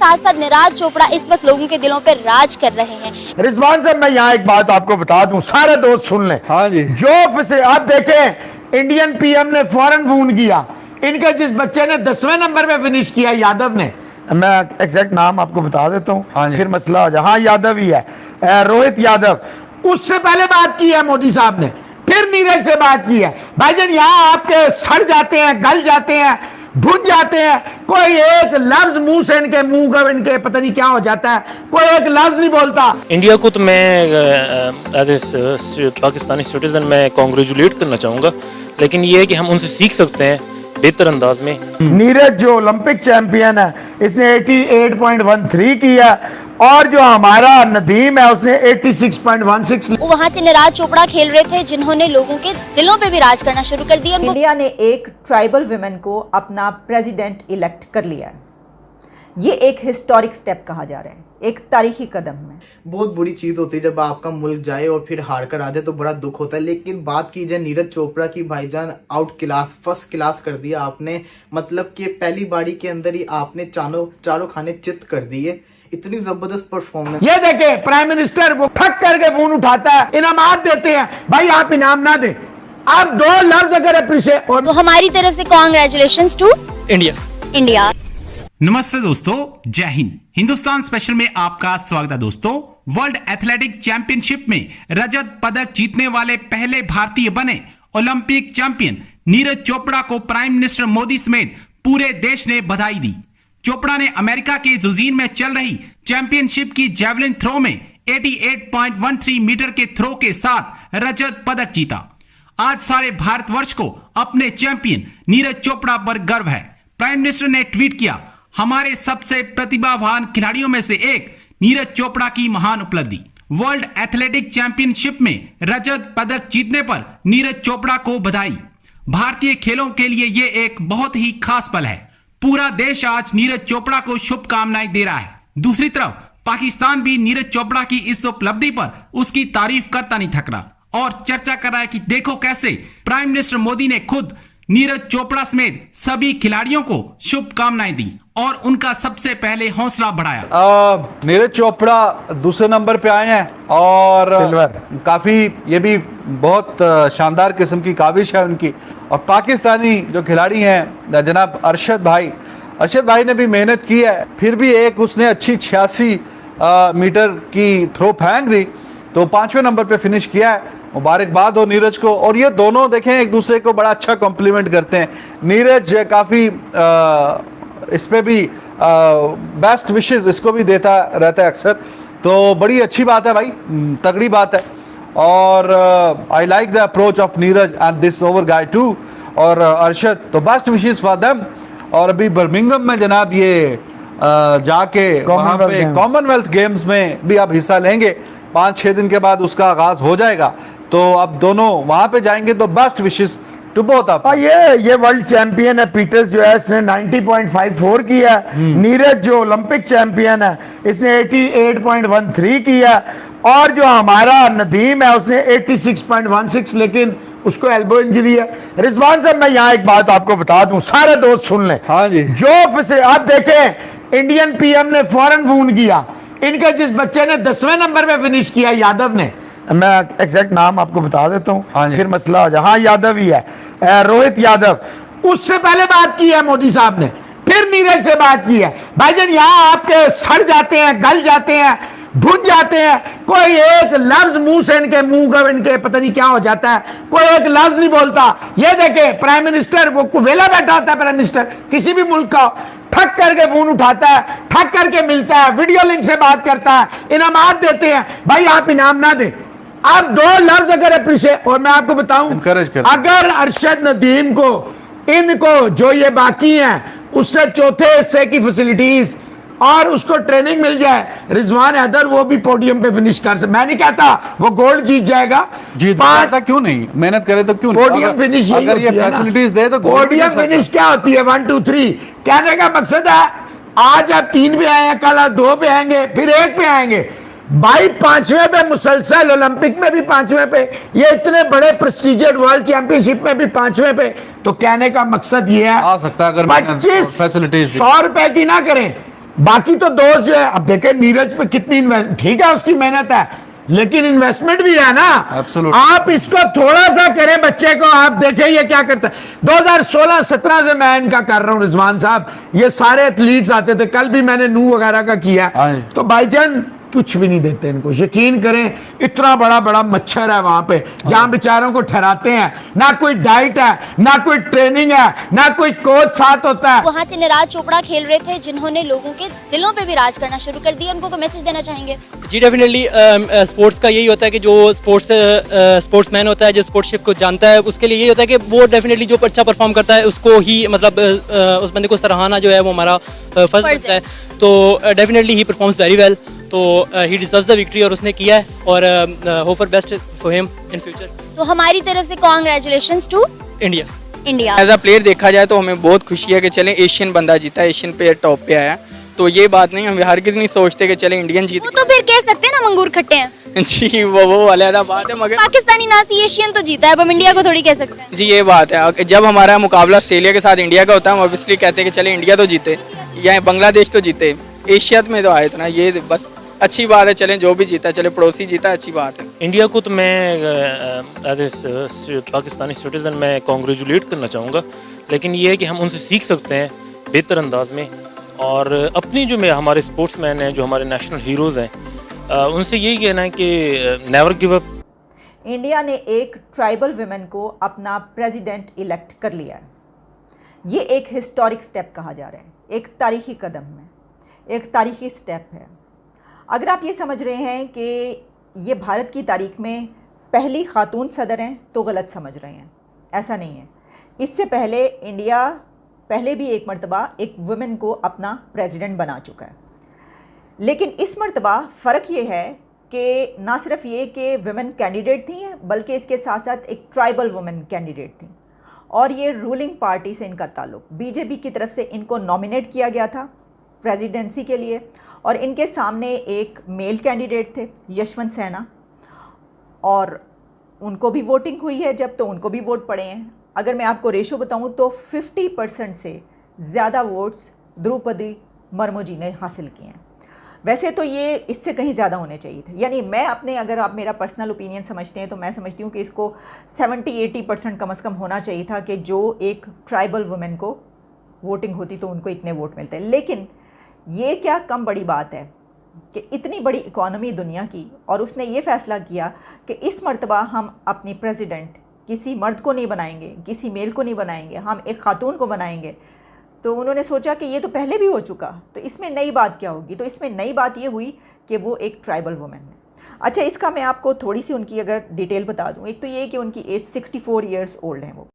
साथ साथ नीरज चोपड़ा इस वक्त लोगों के दिलों पर राज कर रहे हैं। रिजवान साहब, मैं यहाँ एक बात आपको बता दूं, सारे दोस्त सुन लें। हाँ जी। आप देखें, इंडियन पीएम ने फौरन फोन किया, इनके जिस बच्चे ने 10वें नंबर पे फिनिश किया, यादव ने, मैं एग्जैक्ट नाम आपको बता देता हूँ, हाँ फिर मसला हो जाए। हाँ, यादव ही है, रोहित यादव। उससे पहले बात की है मोदी साहब ने, फिर नीरज से बात की है। भाईजान, यहाँ आपके सड़ जाते हैं, गल जाते हैं, भुन जाते हैं, कोई एक लफ्ज मुंह से इनके मुंह का इनके पता नहीं क्या हो जाता है, कोई एक लफ्ज नहीं बोलता। इंडिया को तो मैं एज ए पाकिस्तानी सिटीजन मैं कॉन्ग्रेचुलेट करना चाहूँगा, लेकिन ये है कि हम उनसे सीख सकते हैं बेहतर अंदाज में। नीरज जो ओलंपिक चैंपियन है, इसने 88.13 किया, और जो हमारा नदीम है उसने 86.16। वहाँ से नीरज चोपड़ा खेल रहे थे, जिन्होंने लोगों के दिलों पे भी राज करना शुरू कर दिया। इंडिया ने एक ट्राइबल वुमेन को अपना प्रेसिडेंट इलेक्ट कर लिया है। ये एक हिस्टोरिक स्टेप कहा जा रहा है, एक तारीखी कदम है। बहुत बुरी चीज़ होती है जब आपका मुल्क जाए और फिर हार कर आ जाए, तो बड़ा दुख होता है। लेकिन बात की जाए नीरज चोपड़ा की, भाईजान आउट क्लास, फर्स्ट क्लास कर दिया आपने। मतलब कि पहली बारी के अंदर ही आपने चारों खाने चित कर दिए। इतनी जबरदस्त परफॉर्मेंस। ये देखे, प्राइम मिनिस्टर वो ठक करके फोन उठाता है, इनामात देते हैं। भाई आप इनाम ना दे, आप 2 लफ्ज अगर अप्रिशिएट। तो हमारी तरफ से कांग्रेचुलेशंस टू इंडिया। नमस्ते दोस्तों, जय हिंद। हिंदुस्तान स्पेशल में आपका स्वागत है दोस्तों। वर्ल्ड एथलेटिक चैंपियनशिप में रजत पदक जीतने वाले पहले भारतीय बने ओलंपिक चैंपियन नीरज चोपड़ा को प्राइम मिनिस्टर मोदी समेत पूरे देश ने बधाई दी। चोपड़ा ने अमेरिका के जुजीन में चल रही चैंपियनशिप की जेवलिन थ्रो में 88.13 मीटर के थ्रो के साथ रजत पदक जीता। आज सारे भारतवर्ष को अपने चैंपियन नीरज चोपड़ा पर गर्व है। प्राइम मिनिस्टर ने ट्वीट किया, हमारे सबसे प्रतिभावान खिलाड़ियों में से एक नीरज चोपड़ा की महान उपलब्धि। वर्ल्ड एथलेटिक चैंपियनशिप में रजत पदक जीतने पर नीरज चोपड़ा को बधाई। भारतीय खेलों के लिए ये एक बहुत ही खास पल है। पूरा देश आज नीरज चोपड़ा को शुभकामनाएं दे रहा है। दूसरी तरफ पाकिस्तान भी नीरज चोपड़ा की इस उपलब्धि पर उसकी तारीफ करता नहीं थक रहा और चर्चा कर रहा है कि देखो कैसे प्राइम मिनिस्टर मोदी ने खुद नीरज चोपड़ा समेत सभी खिलाड़ियों को शुभकामनाएं दी और उनका सबसे पहले हौसला बढ़ाया। नीरज चोपड़ा दूसरे नंबर पे आए हैं और सिल्वर। काफी ये भी बहुत शानदार किस्म की काविश है उनकी। और पाकिस्तानी जो खिलाड़ी हैं जनाब अरशद भाई ने भी मेहनत की है, फिर भी एक उसने अच्छी 86 मीटर की थ्रो फेंक दी, तो 5वें नंबर पे फिनिश किया है। मुबारकबाद हो नीरज को। और ये दोनों देखें एक दूसरे को बड़ा अच्छा कॉम्प्लीमेंट करते हैं। नीरज काफ़ी इस पे भी बेस्ट विशेस इसको भी देता रहता है अक्सर, तो बड़ी अच्छी बात है भाई, तगड़ी बात है। और I like the approach of Neeraj and this other guy too. और अरशद, तो बेस्ट विशेस फॉर देम। और अभी बर्मिंघम में जनाब ये जाके वहाँ पे कॉमनवेल्थ गेम्स में भी आप हिस्सा लेंगे। 5-6 दिन के बाद उसका आगाज हो जाएगा, तो अब दोनों वहां पे जाएंगे, तो best wishes to both of. ये वर्ल्ड चैंपियन है, पीटर्स जो है इसने 90.54 किया। नीरज जो ओलंपिक चैंपियन है, इसने 88.13 किया, और जो हमारा नदीम है उसने 86.16, लेकिन उसको एल्बो इंजरी है। रिजवान साहब, मैं यहाँ एक बात आपको बता दूं, सारे दोस्त सुन लें। हाँ जी। आप देखें, इंडियन पीएम ने फौरन फोन किया, इनके जिस बच्चे ने 10वें नंबर पे फिनिश किया, यादव ने, मैं एग्जैक्ट नाम आपको बता देता हूँ, फिर मसला हो जाए। हाँ, यादव ही है, रोहित यादव। उससे पहले बात की है मोदी साहब ने, फिर नीरज से बात की है। भाईजान, यहाँ आपके सड़ जाते हैं, गल जाते हैं, भुन जाते हैं, कोई एक लफ्ज मुंह से इनके मुंह का इनके पता नहीं क्या हो जाता है, कोई एक लफ्ज नहीं बोलता। ये देखे, प्राइम मिनिस्टर वो वेला बैठा होता है, प्राइम मिनिस्टर किसी भी मुल्क का, ठक करके फोन उठाता है, ठक करके मिलता है, वीडियो लिंक से बात करता है, इनामात देते हैं। भाई आप इनाम ना दे, आप 2 लफ्ज अगर अप्रिशिएट। और मैं आपको बताऊं, अगर अरशद नदीम को, इनको जो ये बाकी हैं उससे चौथे हिस्से की फैसिलिटीज और उसको ट्रेनिंग मिल जाए, रिजवान हैदर वो भी पोडियम पे फिनिश कर सकता। मैं नहीं कहता वो गोल्ड जीत जाएगा, क्यों नहीं, मेहनत करे तो क्यों पोडियम फिनिश। अगर ये फैसिलिटीज दे तो पोडियम फिनिश क्या होती है? 1 2 3 कहने का मकसद है, आज आप 3 पे आए हैं, कल आप 2 पे आएंगे, फिर 1 पे आएंगे। भाई 5वें पे मुसलसल, ओलंपिक में भी 5वें पे, ये इतने बड़े प्रेस्टीजियस वर्ल्ड चैंपियनशिप में भी 5वें पे। तो कहने का मकसद ये है, आ सकता है अगर 25 100 रुपए की ना करें, बाकी तो दोस्त जो है, अब देखें नीरज पे कितनी ठीक है उसकी मेहनत है, लेकिन इन्वेस्टमेंट भी है ना। Absolutely. आप इसको थोड़ा सा करें बच्चे को, आप देखें ये क्या करता है। 2016-17 से मैं इनका कर रहा हूं रिजवान साहब, ये सारे एथलीट्स आते थे, कल भी मैंने नू वगैरह का किया, तो भाईजान कुछ भी नहीं देते इनको, यकीन करें। इतना बड़ा बड़ा मच्छर है वहां पे जहां बेचारों को ठहराते हैं, ना कोई डाइट है, ना कोई ट्रेनिंग है, ना कोई कोच साथ होता है। वहाँ से नीरज चोपड़ा खेल रहे थे जिन्होंने लोगों के दिलों पे भी राज करना शुरू कर दिया, उनको कोई मैसेज देना चाहेंगे? जी डेफिनेटली स्पोर्ट्स का यही होता है कि जो स्पोर्ट्समैन होता है, जो स्पोर्ट्सशिप को जानता है, उसके लिए यही होता है कि वो डेफिनेटली जो अच्छा परफॉर्म करता है उसको ही मतलब उस बंदे को सराहना जो है वो हमारा फर्ज बनता है। तो definitely he performs very well, तो ही डिजर्व्स द विक्ट्री और उसने किया है, और hope for best for him in future. तो हमारी तरफ से congratulations to India. India. As a player देखा जाए तो हमें बहुत खुशी है कि चलें एशियन बंदा जीता, एशियन प्लेयर टॉप पे आया, तो ये बात नहीं, हम हर किसी नहीं सोचते कि चले इंडियन जीत वो तो फिर कह सकते हैं ना मंगूर खट्टे हैं। जी वो अलग बात है, मगर पाकिस्तानी नासी एशियन तो जीता है, अब हम इंडिया को थोड़ी कह सकते हैं। जी ये बात है, जब हमारा मुकाबला ऑस्ट्रेलिया के साथ इंडिया का होता है, हम ऑब्वियसली कहते हैं कि चले इंडिया तो जीते या बांग्लादेश तो जीते, एशिया में तो आए इतना, ये बस अच्छी बात है, चलें जो भी जीता चले, पड़ोसी जीता अच्छी बात है। इंडिया को तो मैं एज ए पाकिस्तानी सिटीज़न मैं कॉन्ग्रेचुलेट करना चाहूँगा, लेकिन ये है कि हम उनसे सीख सकते हैं बेहतर अंदाज में, और अपनी जो हमारे स्पोर्ट्समैन हैं, जो हमारे नेशनल हीरोज़ हैं, उनसे यही कहना है कि नेवर गिव अप। इंडिया ने एक ट्राइबल वुमेन को अपना प्रेसिडेंट इलेक्ट कर लिया है। ये एक हिस्टोरिक स्टेप कहा जा रहा है, एक तारीखी कदम है, एक तारीखी स्टेप है। अगर आप ये समझ रहे हैं कि ये भारत की तारीख में पहली खातून सदर हैं तो गलत समझ रहे हैं, ऐसा नहीं है। इससे पहले इंडिया पहले भी एक मर्तबा एक वुमेन को अपना प्रेसिडेंट बना चुका है, लेकिन इस मर्तबा फ़र्क ये है कि ना सिर्फ ये कि वुमेन कैंडिडेट थी, बल्कि इसके साथ साथ एक ट्राइबल वुमेन कैंडिडेट थी, और ये रूलिंग पार्टी से इनका ताल्लुक, बीजेपी की तरफ से इनको नॉमिनेट किया गया था प्रेसिडेंसी के लिए, और इनके सामने एक मेल कैंडिडेट थे यशवंत सिन्हा, और उनको भी वोटिंग हुई है जब, तो उनको भी वोट पड़े हैं। अगर मैं आपको रेशो बताऊं तो 50% से ज़्यादा वोट्स द्रौपदी मुर्मू जी ने हासिल किए हैं। वैसे तो ये इससे कहीं ज़्यादा होने चाहिए थे, यानी मैं अपने, अगर आप मेरा पर्सनल ओपिनियन समझते हैं तो मैं समझती हूँ कि इसको 70-80% कम से कम होना चाहिए था कि जो एक ट्राइबल वुमेन को वोटिंग होती तो उनको इतने वोट मिलते। लेकिन ये क्या कम बड़ी बात है कि इतनी बड़ी इकॉनमी दुनिया की, और उसने ये फ़ैसला किया कि इस मर्तबा हम अपनी प्रेसिडेंट किसी मर्द को नहीं बनाएंगे, किसी मेल को नहीं बनाएंगे, हम एक खातून को बनाएंगे। तो उन्होंने सोचा कि ये तो पहले भी हो चुका, तो इसमें नई बात क्या होगी? तो इसमें नई बात ये हुई कि वो एक ट्राइबल वुमेन है। अच्छा, इसका मैं आपको थोड़ी सी उनकी अगर डिटेल बता दूं, एक तो ये कि उनकी एज 64 ईयर्स ओल्ड है वो।